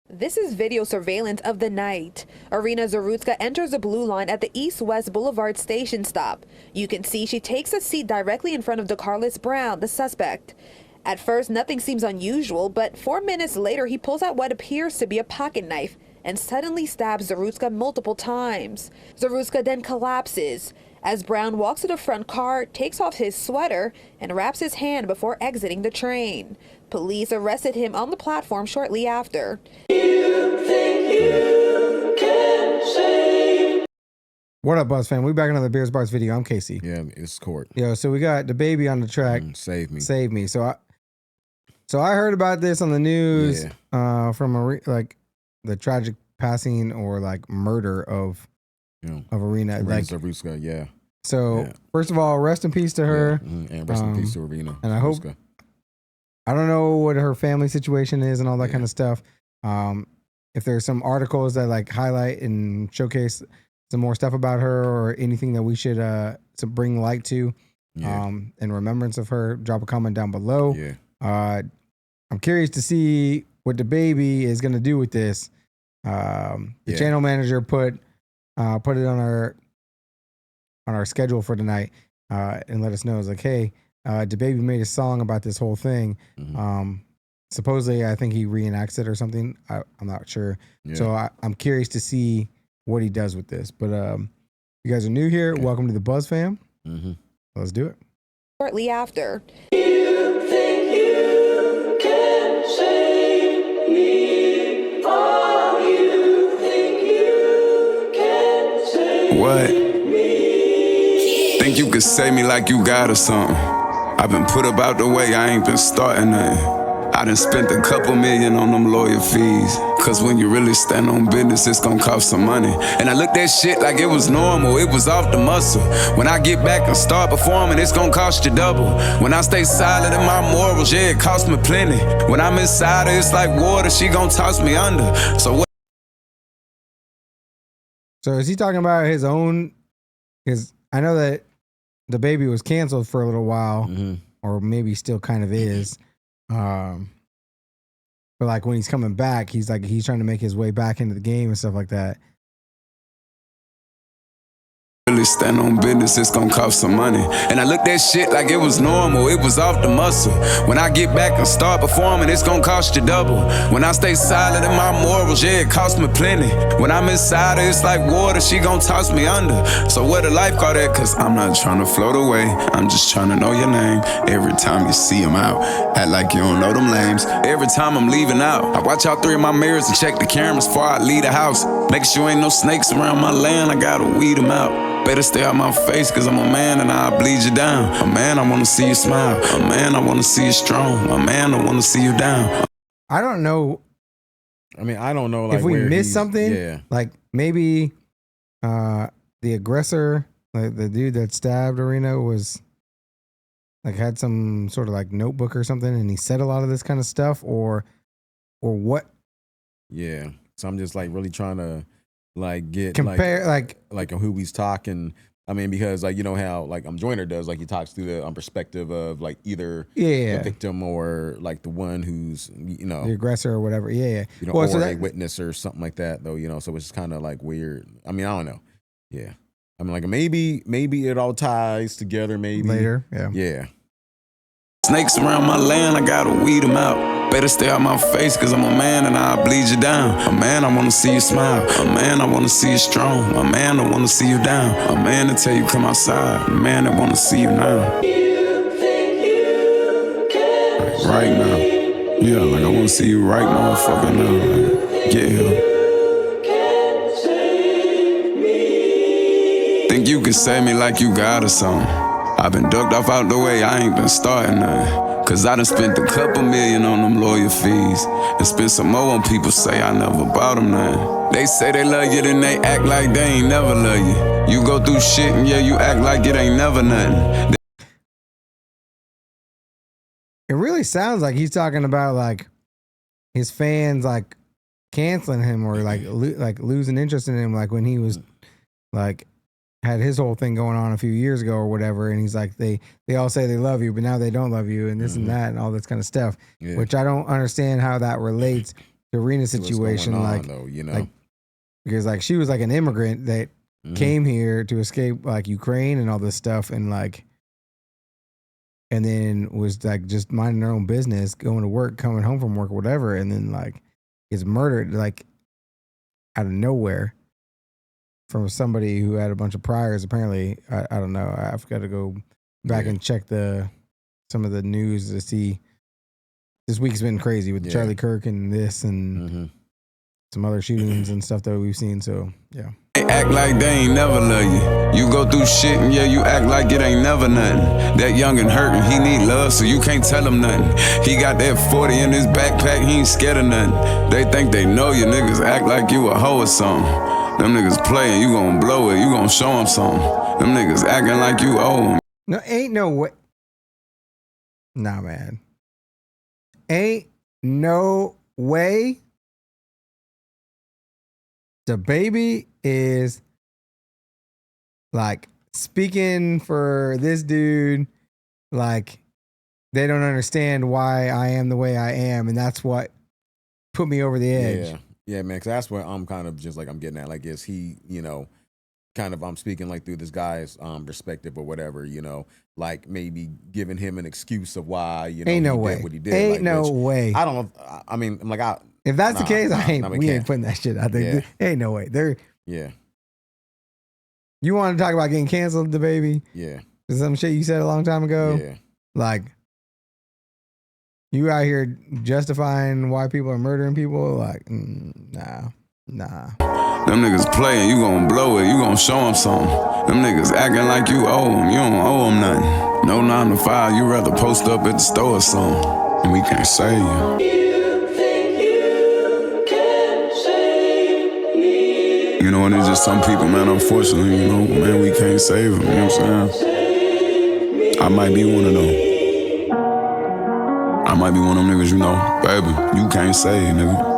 This is video surveillance of the night. Iryna Zarutska enters the blue line at the East-West Boulevard station stop. You can see she takes a seat directly in front of DeCarlos Brown, the suspect. At first, nothing seems unusual, but 4 minutes later, he pulls out what appears to be a pocket knife and suddenly stabs Zarutska multiple times. Zarutska then collapses. As Brown walks to the front car, takes off his sweater, and wraps his hand before exiting the train. Police arrested him on the platform shortly after. What up, Buzz fam? We back another Beers Bars video. I'm Casey. Yeah, it's court. Yo, so we got DaBaby on the track. Save me. Save me. So I heard about this on the news from the tragic passing or like murder of Iryna. Iryna Like Zarutska, yeah. So first of all, rest in peace to her. Yeah. And rest in peace to Iryna. And I Zarutska. hope, I don't know what her family situation is and all that kind of stuff. If there's some articles that like highlight and showcase some more stuff about her or anything that we should to bring light to in remembrance of her, drop a comment down below. I'm curious to see what DaBaby is going to do with this. The channel manager put it on our schedule for tonight and let us know. It's like, hey, DaBaby made a song about this whole thing. Supposedly, I think he reenacts it or something. I'm not sure. So I'm curious to see what he does with this. But you guys are new here. Welcome to the Buzz fam. Let's do it. Shortly after. What? Think you could save me like you got or something? I've been put about the way, I ain't been starting nothing. I done spent a couple million on them lawyer fees. Cause when you really stand on business, it's gonna cost some money. And I looked at shit like it was normal, it was off the muscle. When I get back and start performing, it's gonna cost you double. When I stay silent in my morals, yeah, it cost me plenty. When I'm inside her, it's like water, she gonna toss me under. So what? So is he talking about his own? Because I know that DaBaby was canceled for a little while, or maybe still kind of is. But like when he's coming back, he's trying to make his way back into the game and stuff like that. Really stand on business, it's gonna cost some money. And I looked at shit like it was normal, it was off the muscle. When I get back and start performing, it's gonna cost you double. When I stay silent in my morals, yeah, it cost me plenty. When I'm inside her, it's like water, she gon' toss me under. So where the lifeguard at? Cause I'm not trying to float away, I'm just trying to know your name. Every time you see him out, act like you don't know them names. Every time I'm leaving out, I watch out 3 of my mirrors and check the cameras before I leave the house. Make sure ain't no snakes around my land, I gotta weed them out. Better stay out my face, cause I'm a man and I'll bleed you down. A man, I wanna see you smile. A man, I wanna see you strong. A man, I wanna see you down. I don't know. I mean, I don't know like if we where missed something. Like maybe the aggressor, like the dude that stabbed Iryna, was like had some sort of like notebook or something, and he said a lot of this kind of stuff, or what? Yeah. So I'm just like really trying to like get compare like who he's talking. I mean, because like you know how like Joyner does, like he talks through the perspective of like either the victim or like the one who's the aggressor or whatever. You know, or so a witness or something like that though. You know, so it's kind of like weird. I mean, I don't know. Yeah, I mean, like maybe it all ties together. Maybe later. Yeah. Snakes around my land, I gotta weed them out. Better stay out my face, cause I'm a man and I'll bleed you down. A man, I wanna see you smile. A man, I wanna see you strong. A man, I wanna see you down. A man to tell you come outside. A man, I wanna see you now. Right now. Yeah, like I wanna see you right motherfucker now. Like, yeah. Think you can save me like you got or something? I've been ducked off out the way, I ain't been starting nothing. Cause I done spent a couple million on them lawyer fees. And spent some more on people say I never bought them nothing. They say they love you, then they act like they ain't never love you. You go through shit and yeah, you act like it ain't never nothing. It really sounds like he's talking about like his fans like canceling him or like losing interest in him, like when he was like had his whole thing going on a few years ago or whatever, and he's like they all say they love you, but now they don't love you, and this and that and all this kind of stuff, which I don't understand how that relates Iryna situation, on, like, though, you know, like, because like she was like an immigrant that came here to escape like Ukraine and all this stuff, and like, and then was like just minding her own business, going to work, coming home from work, whatever, and then like gets murdered like out of nowhere from somebody who had a bunch of priors. Apparently, I don't know. I've got to go back and check some of the news to see. This week's been crazy with Charlie Kirk and this and some other shootings and stuff that we've seen. So yeah. They act like they ain't never love you. You go through shit and you act like it ain't never nothing. That young and hurting, he need love, so you can't tell him nothing. He got that 40 in his backpack, he ain't scared of nothing. They think they know you, niggas act like you a hoe or something. Them niggas playing, you gon' blow it, you gon' show them something. Them niggas acting like you owe them. No, ain't no way. Nah, man. Ain't no way. DaBaby is like speaking for this dude, like they don't understand why I am the way I am, and that's what put me over the edge. Yeah, man, because that's what I'm kind of just like I'm getting at. Like, is he, you know, kind of I'm speaking like through this guy's perspective or whatever, you know, like maybe giving him an excuse of why, you know, ain't no he way. did what he did. Ain't like, no way. I don't know. I mean, I'm like, if that's the case, we ain't putting that shit out there. Ain't no way. Yeah. You want to talk about getting canceled, DaBaby? Yeah. Some shit you said a long time ago? Yeah. Like, you out here justifying why people are murdering people? Like, nah. Them niggas playing, you gon' blow it, you gon' show them something. Them niggas acting like you owe them, you don't owe them nothing. No 9 to 5, you rather post up at the store or something. And we can't save you. You know, and it's just some people, man, unfortunately, you know, man, we can't save them, you know what I'm saying? I might be one of them. I might be one of them niggas, you know, baby, you can't save, nigga.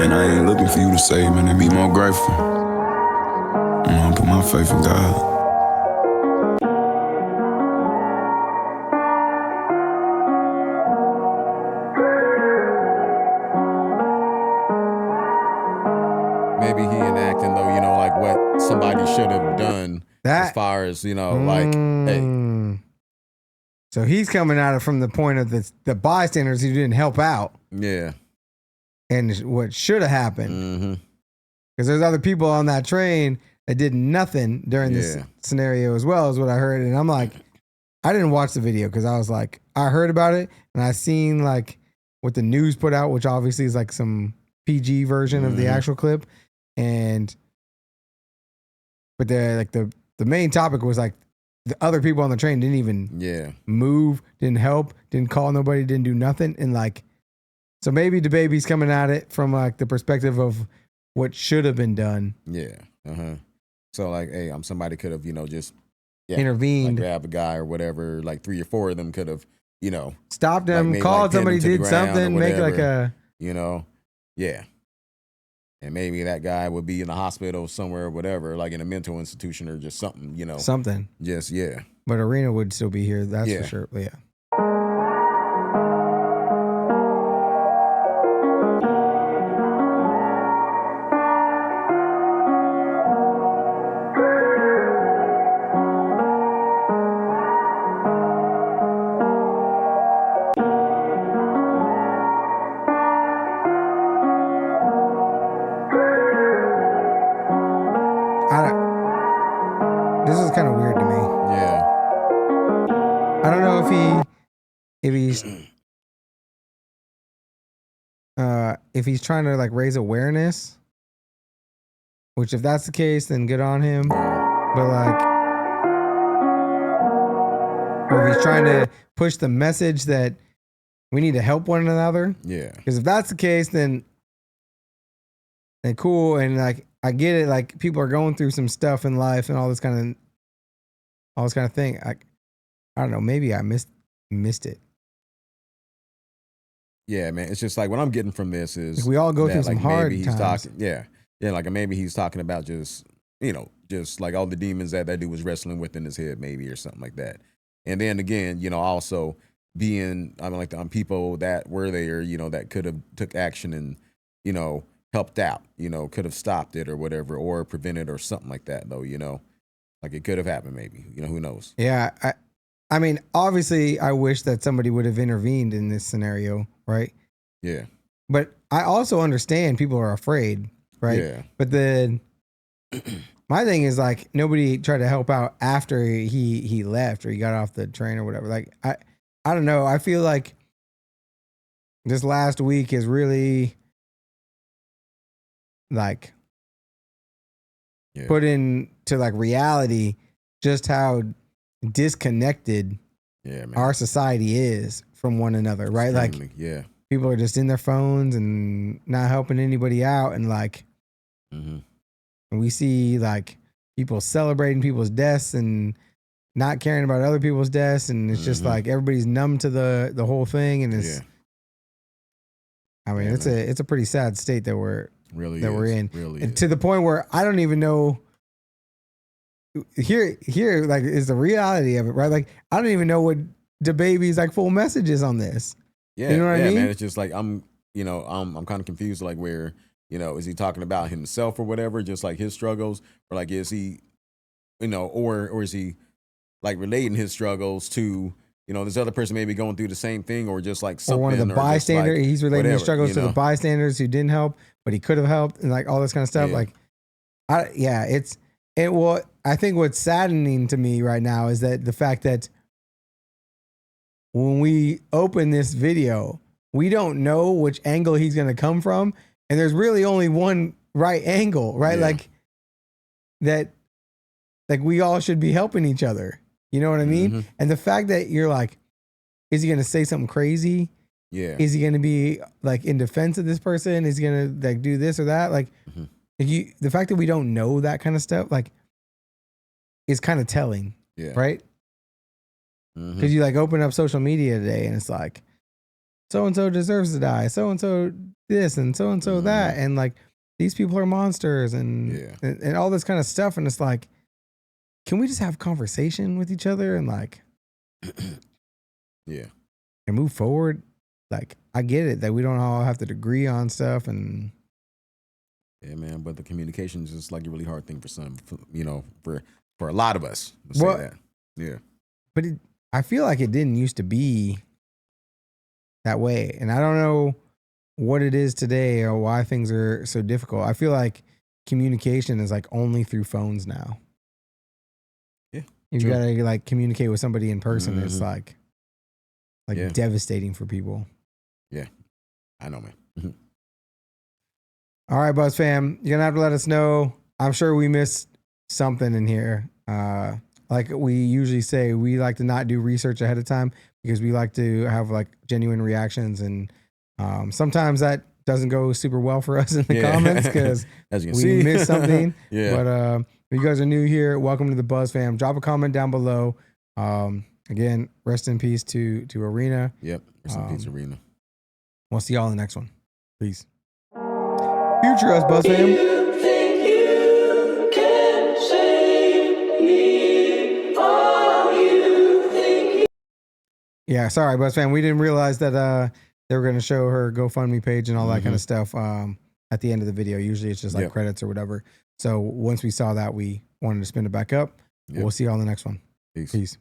And I ain't looking for you to save, man, and be more grateful. I'm gonna put my faith in God. Maybe he enacting though, you know, like what somebody should have done as far as, you know, like, hey. So he's coming at it from the point of the bystanders who didn't help out. Yeah. And what should have happened. Because there's other people on that train that did nothing during this scenario as well, is what I heard. And I'm like, I didn't watch the video because I was like, I heard about it and I seen like what the news put out, which obviously is like some PG version of the actual clip. But the main topic was like the other people on the train didn't even move, didn't help, didn't call nobody, didn't do nothing. And like, so maybe DaBaby's coming at it from like the perspective of what should have been done. Yeah. So like, hey, somebody could have, you know, just intervened, like grab a guy or whatever. Like 3 or 4 of them could have, you know, stopped him, like called somebody, did something, make like a, you know, and maybe that guy would be in the hospital somewhere or whatever, like in a mental institution or just something, you know, something. Just But Iryna would still be here. That's for sure. But this is kind of weird to me. Yeah. I don't know if he's trying to like raise awareness, which if that's the case, then good on him. But like, or if he's trying to push the message that we need to help one another. Yeah. Because if that's the case, then cool. And like, I get it. Like people are going through some stuff in life and all this kind of thing. I don't know. Maybe I missed it. Yeah, man. It's just like what I'm getting from this is like we all go through some hard maybe times. Like maybe he's talking about just, you know, just like all the demons that dude was wrestling with in his head, maybe, or something like that. And then again, you know, also being, I mean, like people that were there, that could have took action and, helped out, could have stopped it or whatever, or prevented or something like that, though, like it could have happened maybe, who knows? Yeah. I mean, obviously, I wish that somebody would have intervened in this scenario, right? Yeah. But I also understand people are afraid, right? Yeah. But then my thing is like nobody tried to help out after he left or he got off the train or whatever. Like I don't know. I feel like this last week is really like put into like reality just how disconnected our society is from one another, right? Extremely, like people are just in their phones and not helping anybody out, and like and we see like people celebrating people's deaths and not caring about other people's deaths, and it's just like everybody's numb to the whole thing, and it's I mean it's a pretty sad state that we're in, really to the point where I don't even know here like is the reality of it, right? Like I don't even know what DaBaby's like full message is on this. Yeah, you know what I mean? Man, it's just like I'm kind of confused, like where, is he talking about himself or whatever, just like his struggles, or like is he, or is he like relating his struggles to, this other person maybe going through the same thing, or just like something, or one of the bystanders, like he's relating his struggles to the bystanders who didn't help, but he could have helped, and like all this kind of stuff. Like, I think what's saddening to me right now is that the fact that when we open this video, we don't know which angle he's going to come from. And there's really only one right angle, right? Like that, like we all should be helping each other. You know what I mean? And the fact that you're like, is he going to say something crazy? Yeah. Is he going to be like in defense of this person? Is he going to like do this or that? Like the fact that we don't know that kind of stuff, like is kind of telling, right? Because you like open up social media today and it's like, so-and-so deserves to die. So-and-so this and so-and-so that. And like, these people are monsters and all this kind of stuff. And it's like, can we just have conversation with each other and like, and move forward? Like, I get it that we don't all have to agree on stuff and. Yeah, man. But the communication is just like a really hard thing for some, for a lot of us. Let's say that. Yeah. But I feel like it didn't used to be that way. And I don't know what it is today or why things are so difficult. I feel like communication is like only through phones now. Yeah. You got to like communicate with somebody in person. It's like devastating for people. Yeah. I know, man. All right, Buzz fam, you're going to have to let us know. I'm sure we missed something in here. Like we usually say, we like to not do research ahead of time because we like to have like genuine reactions. And sometimes that doesn't go super well for us in the comments because we missed something. But if you guys are new here, welcome to the Buzz fam. Drop a comment down below. Again, rest in peace to Iryna. Yep, rest in peace, Iryna. We'll see y'all in the next one. Peace. Future us, Buzz fam. Yeah, sorry, Buzz fam. We didn't realize that they were going to show her GoFundMe page and all that kind of stuff at the end of the video. Usually it's just like credits or whatever. So once we saw that, we wanted to spin it back up. We'll see you all in the next one. Peace. Peace.